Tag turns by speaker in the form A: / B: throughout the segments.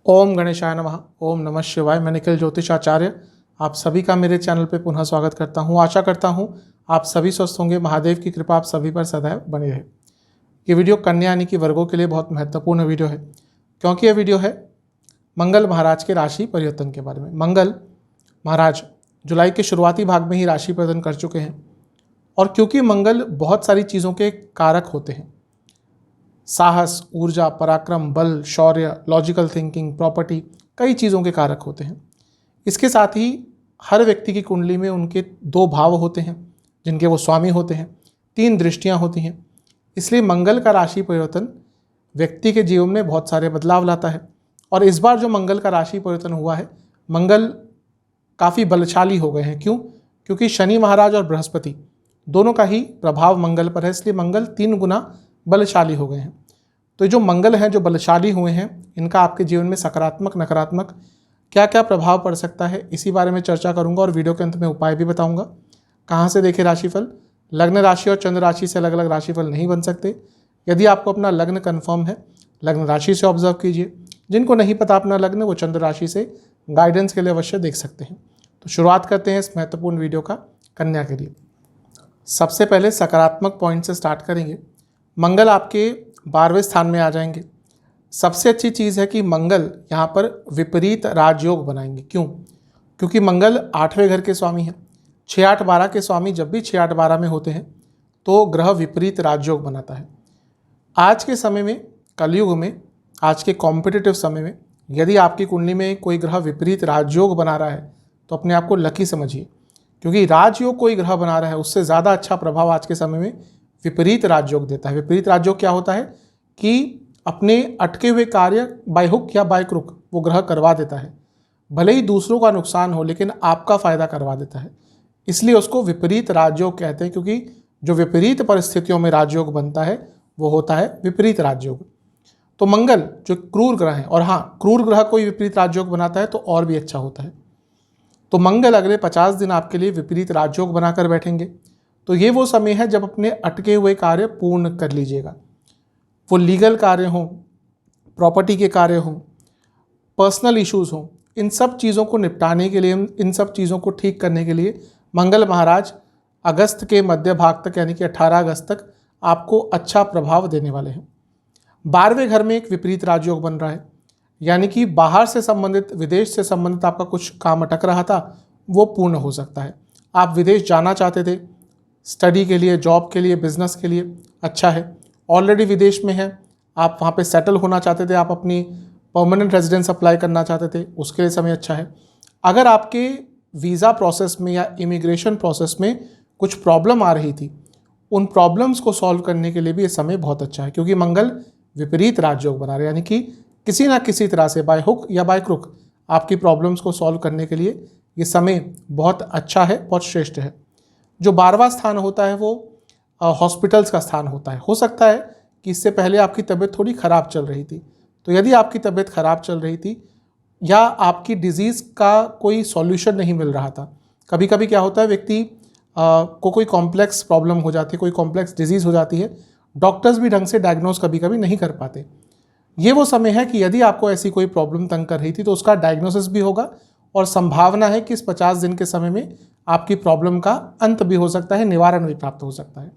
A: ओम गणेशाय नमः। ओम नमः शिवाय। मैं निखिल ज्योतिष आचार्य आप सभी का मेरे चैनल पे पुनः स्वागत करता हूँ। आशा करता हूँ आप सभी स्वस्थ होंगे। महादेव की कृपा आप सभी पर सदैव बनी रहे। ये वीडियो कन्या यानी कि वर्गों के लिए बहुत महत्वपूर्ण वीडियो है, क्योंकि यह वीडियो है मंगल महाराज के राशि परिवर्तन के बारे में। मंगल महाराज जुलाई के शुरुआती भाग में ही राशि परिवर्तन कर चुके हैं, और क्योंकि मंगल बहुत सारी चीज़ों के कारक होते हैं, साहस, ऊर्जा, पराक्रम, बल, शौर्य, लॉजिकल थिंकिंग, प्रॉपर्टी, कई चीज़ों के कारक होते हैं। इसके साथ ही हर व्यक्ति की कुंडली में उनके दो भाव होते हैं जिनके वो स्वामी होते हैं, तीन दृष्टियां होती हैं। इसलिए मंगल का राशि परिवर्तन व्यक्ति के जीवन में बहुत सारे बदलाव लाता है। और इस बार जो मंगल का राशि परिवर्तन हुआ है, मंगल काफ़ी बलशाली हो गए हैं। क्यों? क्योंकि शनि महाराज और बृहस्पति दोनों का ही प्रभाव मंगल पर है, इसलिए मंगल 3 गुना बलशाली हो गए हैं। तो जो मंगल हैं, जो बलशाली हुए हैं, इनका आपके जीवन में सकारात्मक नकारात्मक क्या क्या प्रभाव पड़ सकता है, इसी बारे में चर्चा करूंगा। और वीडियो के अंत में उपाय भी बताऊंगा। कहाँ से देखें राशिफल। लग्न राशि और चंद्र राशि से अलग अलग राशिफल नहीं बन सकते। यदि आपको अपना लग्न कन्फर्म है, लग्न राशि से ऑब्जर्व कीजिए। जिनको नहीं पता अपना लग्न, वो चंद्र राशि से गाइडेंस के लिए अवश्य देख सकते हैं। तो शुरुआत करते हैं इस महत्वपूर्ण वीडियो का कन्या के लिए। सबसे पहले सकारात्मक पॉइंट से स्टार्ट करेंगे। मंगल आपके 12वें स्थान में आ जाएंगे। सबसे अच्छी चीज़ है कि मंगल यहाँ पर विपरीत राजयोग बनाएंगे। क्यों? क्योंकि मंगल 8वें घर के स्वामी हैं। 6, 8, 12 के स्वामी जब भी 6, 8, 12 में होते हैं तो ग्रह विपरीत राजयोग बनाता है। आज के समय में, कलयुग में, आज के कॉम्पिटिटिव समय में यदि आपकी कुंडली में कोई ग्रह विपरीत राजयोग बना रहा है तो अपने आप को लकी समझिए, क्योंकि राजयोग कोई ग्रह बना रहा है उससे ज़्यादा अच्छा प्रभाव आज के समय में विपरीत राजयोग देता है। विपरीत राजयोग क्या होता है कि अपने अटके हुए कार्य बाय हुक या बाय क्रुक वो ग्रह करवा देता है। भले ही दूसरों का नुकसान हो, लेकिन आपका फायदा करवा देता है। इसलिए उसको विपरीत राजयोग कहते हैं, क्योंकि जो विपरीत परिस्थितियों में राजयोग बनता है वो होता है विपरीत राजयोग। तो मंगल जो क्रूर ग्रह है, और हाँ, क्रूर ग्रह कोई विपरीत राजयोग बनाता है तो और भी अच्छा होता है। तो मंगल अगले 50 दिन आपके लिए विपरीत राजयोग बनाकर बैठेंगे। तो ये वो समय है जब अपने अटके हुए कार्य पूर्ण कर लीजिएगा। वो लीगल कार्य हों, प्रॉपर्टी के कार्य हों, पर्सनल इश्यूज़ हों, इन सब चीज़ों को निपटाने के लिए, इन सब चीज़ों को ठीक करने के लिए मंगल महाराज अगस्त के मध्य भाग तक यानी कि 18 अगस्त तक आपको अच्छा प्रभाव देने वाले हैं। 12वें घर में एक विपरीत राजयोग बन रहा है, यानी कि बाहर से संबंधित, विदेश से संबंधित आपका कुछ काम अटक रहा था वो पूर्ण हो सकता है। आप विदेश जाना चाहते थे स्टडी के लिए, जॉब के लिए, बिजनेस के लिए, अच्छा है। ऑलरेडी विदेश में है, आप वहाँ पे सेटल होना चाहते थे, आप अपनी परमानेंट रेजिडेंस अप्लाई करना चाहते थे, उसके लिए समय अच्छा है। अगर आपके वीज़ा प्रोसेस में या इमिग्रेशन प्रोसेस में कुछ प्रॉब्लम आ रही थी, उन प्रॉब्लम्स को सॉल्व करने के लिए भी ये समय बहुत अच्छा है, क्योंकि मंगल विपरीत राजयोग बना रहे हैं। यानी कि किसी ना किसी तरह से बाय हुक या बाय क्रुक आपकी प्रॉब्लम्स को सॉल्व करने के लिए ये समय बहुत अच्छा है, बहुत श्रेष्ठ है। जो 12वां स्थान होता है वो हॉस्पिटल्स का स्थान होता है। हो सकता है कि इससे पहले आपकी तबीयत थोड़ी ख़राब चल रही थी, तो यदि आपकी तबीयत ख़राब चल रही थी या आपकी डिजीज़ का कोई सॉल्यूशन नहीं मिल रहा था, कभी कभी क्या होता है, व्यक्ति को कोई कॉम्प्लेक्स प्रॉब्लम हो जाती है, कोई कॉम्प्लेक्स डिजीज़ हो जाती है, डॉक्टर्स भी ढंग से डायग्नोज कभी कभी नहीं कर पाते। ये वो समय है कि यदि आपको ऐसी कोई प्रॉब्लम तंग कर रही थी तो उसका डायग्नोसिस भी होगा, और संभावना है कि इस 50 दिन के समय में आपकी प्रॉब्लम का अंत भी हो सकता है, निवारण भी प्राप्त हो सकता है।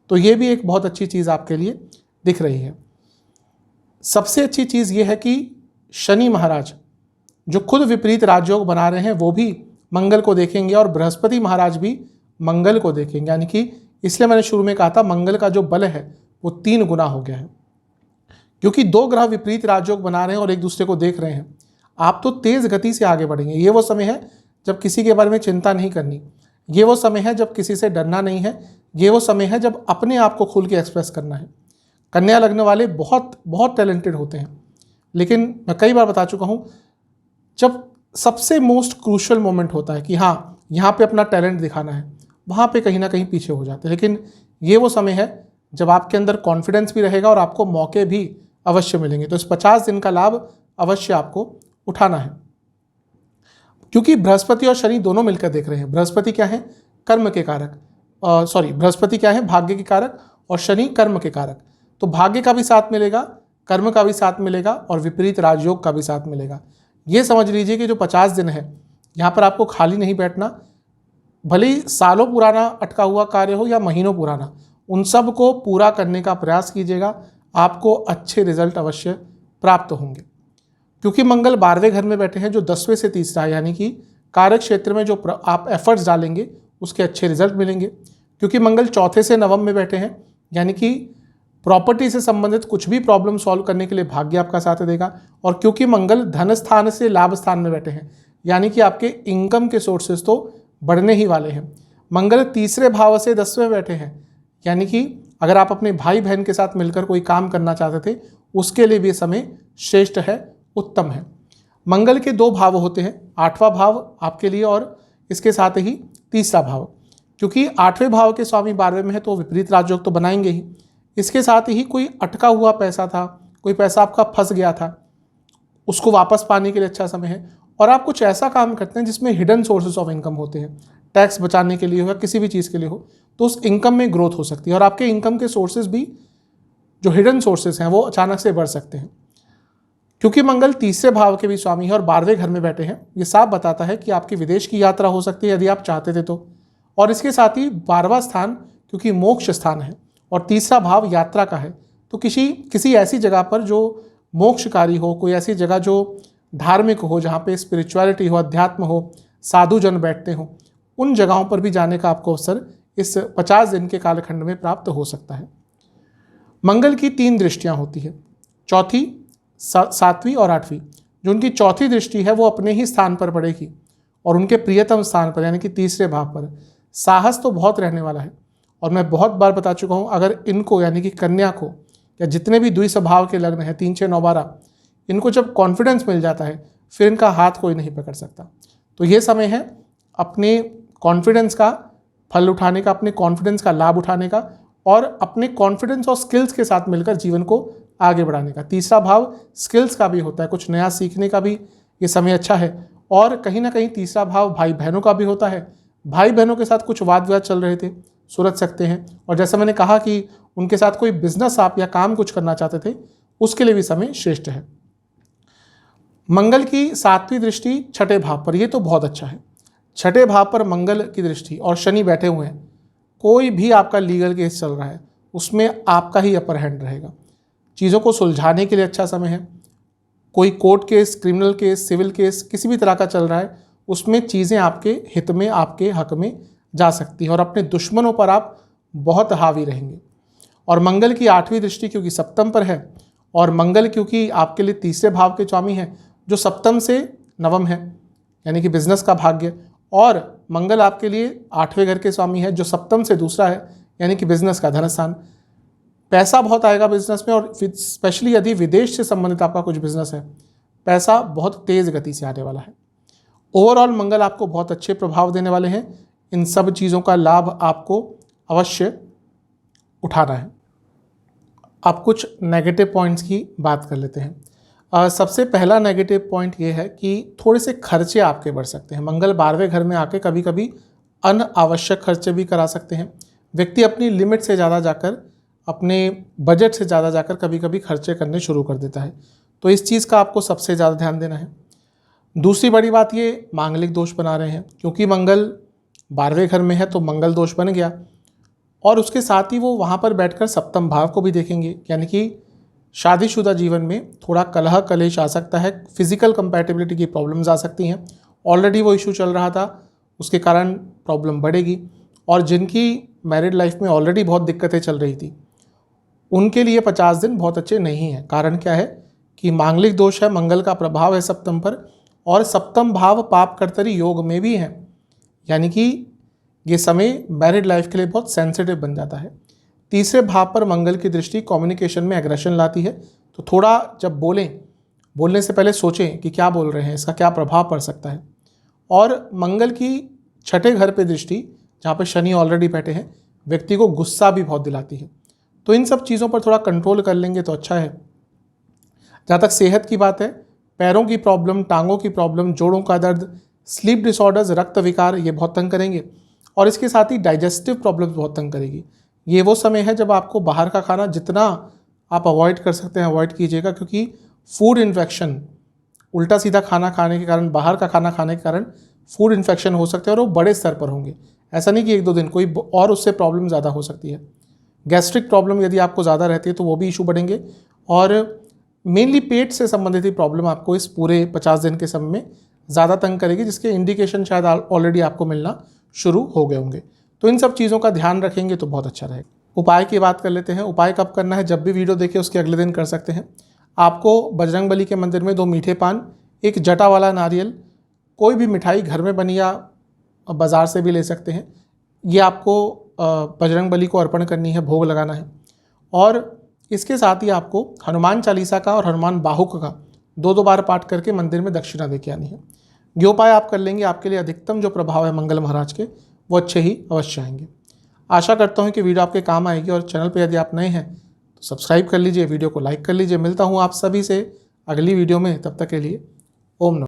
A: तो ये भी एक बहुत अच्छी चीज़ आपके लिए दिख रही है। सबसे अच्छी चीज़ ये है कि शनि महाराज जो खुद विपरीत राजयोग बना रहे हैं वो भी मंगल को देखेंगे, और बृहस्पति महाराज भी मंगल को देखेंगे। यानी कि इसलिए मैंने शुरू में कहा था मंगल का जो बल है वो 3 गुना हो गया है, क्योंकि 2 ग्रह विपरीत राजयोग बना रहे हैं और एक दूसरे को देख रहे हैं। आप तो तेज़ गति से आगे बढ़ेंगे। ये वो समय है जब किसी के बारे में चिंता नहीं करनी। ये वो समय है जब किसी से डरना नहीं है। ये वो समय है जब अपने आप को खुल के एक्सप्रेस करना है। कन्या लग्न वाले बहुत बहुत टैलेंटेड होते हैं, लेकिन मैं कई बार बता चुका हूँ, जब सबसे मोस्ट क्रूशियल मोमेंट होता है कि हाँ यहाँ पे अपना टैलेंट दिखाना है, वहाँ पे कहीं ना कहीं पीछे हो जाते हैं। लेकिन ये वो समय है जब आपके अंदर कॉन्फिडेंस भी रहेगा और आपको मौके भी अवश्य मिलेंगे। तो इस 50 दिन का लाभ अवश्य आपको उठाना है, क्योंकि बृहस्पति और शनि दोनों मिलकर देख रहे हैं। बृहस्पति क्या है? कर्म के कारक। बृहस्पति क्या है? भाग्य के कारक, और शनि कर्म के कारक। तो भाग्य का भी साथ मिलेगा, कर्म का भी साथ मिलेगा और विपरीत राजयोग का भी साथ मिलेगा। ये समझ लीजिए कि जो 50 दिन है यहाँ पर आपको खाली नहीं बैठना, भले ही सालों पुराना अटका हुआ कार्य हो या महीनों पुराना, उन सब को पूरा करने का प्रयास कीजिएगा, आपको अच्छे रिजल्ट अवश्य प्राप्त होंगे। क्योंकि मंगल 12वें घर में बैठे हैं जो 10वें से तीसरा है, यानी कि कार्य क्षेत्र में जो आप एफर्ट्स डालेंगे उसके अच्छे रिजल्ट मिलेंगे। क्योंकि मंगल 4थे से 9वें में बैठे हैं, यानी कि प्रॉपर्टी से संबंधित कुछ भी प्रॉब्लम सॉल्व करने के लिए भाग्य आपका साथ देगा। और क्योंकि मंगल धन स्थान से लाभ स्थान में बैठे हैं, यानी कि आपके इनकम के सोर्सेज तो बढ़ने ही वाले हैं। मंगल तीसरे भाव से 10वें बैठे हैं, यानी कि अगर आप अपने भाई बहन के साथ मिलकर कोई काम करना चाहते थे उसके लिए भी समय श्रेष्ठ है, उत्तम है। मंगल के 2 भाव होते हैं, 8वां भाव आपके लिए और इसके साथ ही तीसरा भाव। क्योंकि 8वें भाव के स्वामी 12वें में है तो विपरीत राजयोग तो बनाएंगे ही। इसके साथ ही कोई अटका हुआ पैसा था, कोई पैसा आपका फंस गया था, उसको वापस पाने के लिए अच्छा समय है। और आप कुछ ऐसा काम करते हैं जिसमें हिडन सोर्सेज ऑफ इनकम होते हैं, टैक्स बचाने के लिए हो या किसी भी चीज़ के लिए हो, तो उस इनकम में ग्रोथ हो सकती है और आपके इनकम के सोर्सेज भी जो हिडन सोर्सेज हैं वो अचानक से बढ़ सकते हैं। क्योंकि मंगल तीसरे भाव के भी स्वामी है और 12वें घर में बैठे हैं, ये साफ बताता है कि आपकी विदेश की यात्रा हो सकती है यदि आप चाहते थे तो। और इसके साथ ही 12वां स्थान क्योंकि मोक्ष स्थान है और तीसरा भाव यात्रा का है, तो किसी ऐसी जगह पर जो मोक्षकारी हो, कोई ऐसी जगह जो धार्मिक हो, जहाँ पे स्पिरिचुअलिटी हो, अध्यात्म हो, साधु जन बैठते हो, उन जगहों पर भी जाने का आपको अवसर इस 50 दिन के कालखंड में प्राप्त हो सकता है। मंगल की 3 दृष्टियाँ होती है, चौथी, 7वीं और 8वीं। जो उनकी चौथी दृष्टि है वो अपने ही स्थान पर पड़ेगी और उनके प्रियतम स्थान पर यानी कि तीसरे भाव पर। साहस तो बहुत रहने वाला है और मैं बहुत बार बता चुका हूँ, अगर इनको यानी कि कन्या को या जितने भी द्विस्वभाव के लग्न हैं 3, 6, 9, 12, इनको जब कॉन्फिडेंस मिल जाता है फिर इनका हाथ कोई नहीं पकड़ सकता। तो ये समय है अपने कॉन्फिडेंस का फल उठाने का, अपने कॉन्फिडेंस का लाभ उठाने का और अपने कॉन्फिडेंस और स्किल्स के साथ मिलकर जीवन को आगे बढ़ाने का। तीसरा भाव स्किल्स का भी होता है, कुछ नया सीखने का भी ये समय अच्छा है। और कहीं ना कहीं तीसरा भाव भाई बहनों का भी होता है, भाई बहनों के साथ कुछ वाद विवाद चल रहे थे, सुलझ सकते हैं। और जैसा मैंने कहा कि उनके साथ कोई बिजनेस आप या काम कुछ करना चाहते थे उसके लिए भी समय श्रेष्ठ है। मंगल की 7वीं दृष्टि 6ठे भाव पर, ये तो बहुत अच्छा है। 6ठे भाव पर मंगल की दृष्टि और शनि बैठे हुए हैं, कोई भी आपका लीगल केस चल रहा है उसमें आपका ही अपर हैंड रहेगा। चीज़ों को सुलझाने के लिए अच्छा समय है। कोई court case, criminal case, civil case किसी भी तरह का चल रहा है उसमें चीज़ें आपके हित में, आपके हक में जा सकती हैं और अपने दुश्मनों पर आप बहुत हावी रहेंगे। और मंगल की 8वीं दृष्टि क्योंकि सप्तम पर है और मंगल क्योंकि आपके लिए तीसरे भाव के स्वामी हैं जो सप्तम से नवम है यानी कि बिजनेस का भाग्य, और मंगल आपके लिए 8वें घर के स्वामी है जो सप्तम से दूसरा है यानी कि बिजनेस का धन स्थान। पैसा बहुत आएगा बिजनेस में और स्पेशली यदि विदेश से संबंधित आपका कुछ बिजनेस है, पैसा बहुत तेज़ गति से आने वाला है। ओवरऑल मंगल आपको बहुत अच्छे प्रभाव देने वाले हैं। इन सब चीज़ों का लाभ आपको अवश्य उठाना है। अब कुछ नेगेटिव पॉइंट्स की बात कर लेते हैं। सबसे पहला नेगेटिव पॉइंट ये है कि थोड़े से खर्चे आपके बढ़ सकते हैं। मंगल 12वें घर में आके कभी कभी अनावश्यक खर्चे भी करा सकते हैं। व्यक्ति अपनी लिमिट से ज़्यादा जाकर, अपने बजट से ज़्यादा जाकर कभी कभी खर्चे करने शुरू कर देता है, तो इस चीज़ का आपको सबसे ज़्यादा ध्यान देना है। दूसरी बड़ी बात, ये मांगलिक दोष बना रहे हैं क्योंकि मंगल 12वें घर में है तो मंगल दोष बन गया और उसके साथ ही वो वहाँ पर बैठकर सप्तम भाव को भी देखेंगे, यानी कि शादीशुदा जीवन में थोड़ा कलह कलेश आ सकता है, फिजिकल कंपैटिबिलिटी की प्रॉब्लम्स आ सकती हैं। ऑलरेडी वो इशू चल रहा था, उसके कारण प्रॉब्लम बढ़ेगी। और जिनकी मैरिड लाइफ में ऑलरेडी बहुत दिक्कतें चल रही थी उनके लिए 50 दिन बहुत अच्छे नहीं हैं। कारण क्या है कि मांगलिक दोष है, मंगल का प्रभाव है सप्तम पर और सप्तम भाव पाप कर्तरी योग में भी है, यानी कि ये समय मैरिड लाइफ के लिए बहुत सेंसिटिव बन जाता है। तीसरे भाव पर मंगल की दृष्टि कम्युनिकेशन में एग्रेशन लाती है, तो थोड़ा जब बोलने से पहले सोचें कि क्या बोल रहे हैं, इसका क्या प्रभाव पड़ सकता है। और मंगल की 6ठे घर पे दृष्टि जहाँ पे शनि ऑलरेडी बैठे हैं, व्यक्ति को गुस्सा भी बहुत दिलाती है, तो इन सब चीज़ों पर थोड़ा कंट्रोल कर लेंगे तो अच्छा है। जहाँ तक सेहत की बात है, पैरों की प्रॉब्लम, टांगों की प्रॉब्लम, जोड़ों का दर्द, स्लीप डिसऑर्डर्स, रक्त विकार ये बहुत तंग करेंगे और इसके साथ ही डाइजेस्टिव प्रॉब्लम्स बहुत तंग करेगी। ये वो समय है जब आपको बाहर का खाना जितना आप अवॉइड कर सकते हैं, अवॉइड कीजिएगा, क्योंकि फूड इन्फेक्शन, उल्टा सीधा खाना खाने के कारण, बाहर का खाना खाने के कारण फूड इन्फेक्शन हो सकते हैं और वो बड़े स्तर पर होंगे। ऐसा नहीं कि 1-2 दिन, कोई और उससे प्रॉब्लम ज़्यादा हो सकती है। गैस्ट्रिक प्रॉब्लम यदि आपको ज़्यादा रहती है तो वो भी इशू बढ़ेंगे, और मेनली पेट से संबंधित ही प्रॉब्लम आपको इस पूरे 50 दिन के समय में ज़्यादा तंग करेगी, जिसके इंडिकेशन शायद ऑलरेडी आपको मिलना शुरू हो गए होंगे। तो इन सब चीज़ों का ध्यान रखेंगे तो बहुत अच्छा रहेगा। उपाय की बात कर लेते हैं। उपाय कब करना है? जब भी वीडियो देखें उसके अगले दिन कर सकते हैं। आपको बजरंगबली के मंदिर में 2 मीठे पान, एक जटा वाला नारियल, कोई भी मिठाई घर में बनी या बाज़ार से भी ले सकते हैं, ये आपको बजरंगबली को अर्पण करनी है, भोग लगाना है। और इसके साथ ही आपको हनुमान चालीसा का और हनुमान बाहुक का 2-2 बार पाठ करके मंदिर में दक्षिणा दे के आनी है। ये उपाय आप कर लेंगे, आपके लिए अधिकतम जो प्रभाव है मंगल महाराज के वो अच्छे ही अवश्य आएंगे। आशा करता हूँ कि वीडियो आपके काम आएगी, और चैनल पर यदि आप नए हैं तो सब्सक्राइब कर लीजिए, वीडियो को लाइक कर लीजिए। मिलता हूँ आप सभी से अगली वीडियो में, तब तक के लिए ओम नमः।